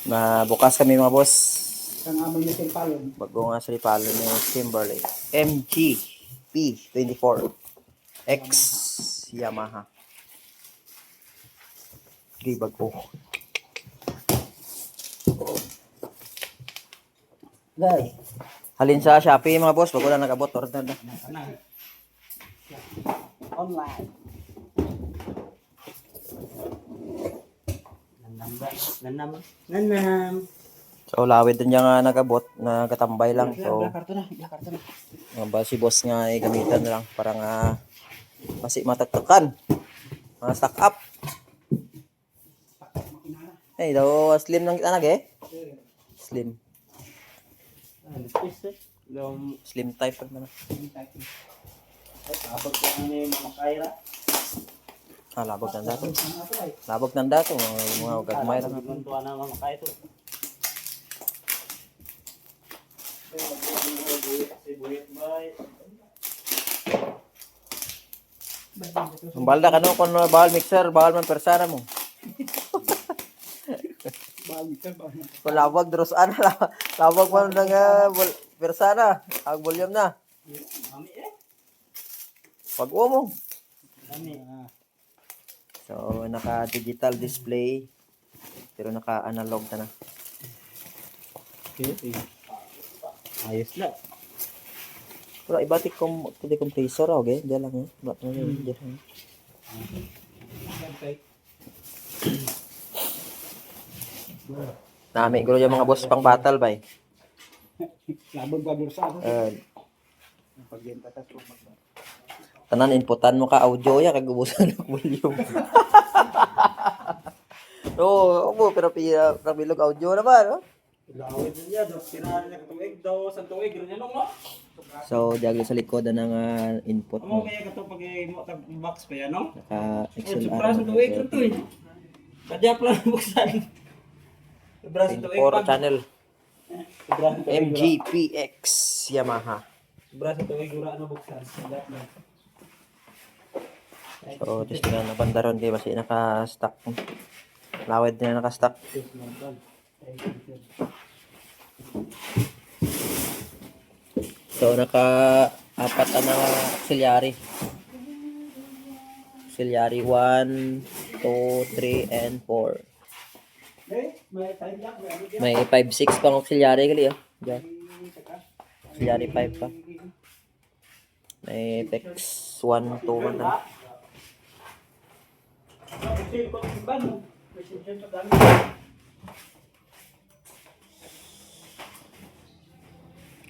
Na bukas kami mga boss. Ang amoy na silpalon. Bago nga sa ripalo ni Timberlake. MG P24 X Yamaha. Okay, bago. Guys. Halin sa Shopee mga boss. Bago lang nag-abot. Order na. Online. Nanam. So, lawid din niya nga nag-abot. Nagatambay lang. So, Karto na. si boss nga ay gamitan na lang. Para nga matagtakan. Mga stock up. Hey, daw slim ng anak eh. Slim. Slim type pag naman. Abag ko ano yung mga kaira. Labog ng dato. Labog ng dato. Mga gagmay lang. Tuwa na mga kaira ito. Ang balda ka no, kung bawal mixer, bawal man persana mo. Kung labag, drosan, labag man ng persana, ang volume na. Pag-uwo mo. So, naka-digital display, pero naka-analog na na. Ayos lang. Pero iba ti compressor okay? Diyan lang eh. Ba't mo yun? Diyan. Nami ko yung mga boss pang battle ba eh. Labog ba dursa ako? Pagbenta tas Tanan inputan mo ka audio ya kag ubusan ng volume. Oo, pero bilog audio naman, no? Lawid niya, daw tirahan niya katuig daw sa tuig ganyan no. So, diaglo sa likod ng input mo. Amo kaya kato pag mo tag box pa yan no. Naka Sobra sa tuig XLR. to eh. Kadya pala buksan. Sobra sa tuig 4 channel. Sobra sa tuig. MGPX Yamaha. Sobra sa tuig ura ano buksan. So, just na nabandaron kay basi naka-stock. Lawid na naka-stock. So, naka-apat na auxiliary. Auxiliary 1, 2, 3, and 4. May 5-6 pang auxiliary gali, oh. Diyan. Auxiliary 5 pa. May PEX 1, 2, 1 na.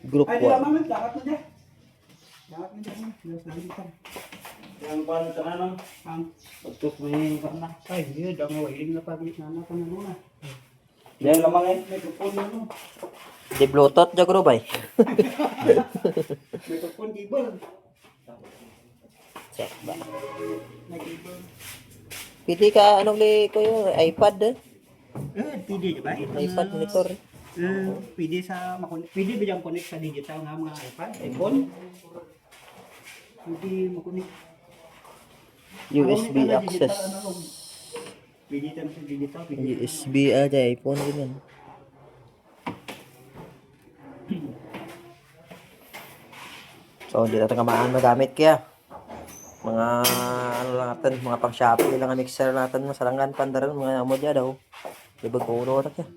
Group 1. Yang paano sa ano? Pagtus mo yung karna. Ay, yun. Ang wailing na paglit na ano pa na muna. Yan lamang eh. Microphone na no. Di Bluetooth dyan group ay. Microphone cable. Check ba? Pili ka anong li ko yun? iPad eh? PD ba? iPad monitor. PD sa makunik. PD ba yung connect sa digital nga mga iPad? iPhone? Hindi makunik. USB access. Digital sa digital. USB aja iPhone din yan. So hindi natin kamaan magamit kaya mga ano lang natin, mga pang Shopee lang ang mixer natin, masalangan pandaran mga amo dyan daw. Ibag ulo na kaya.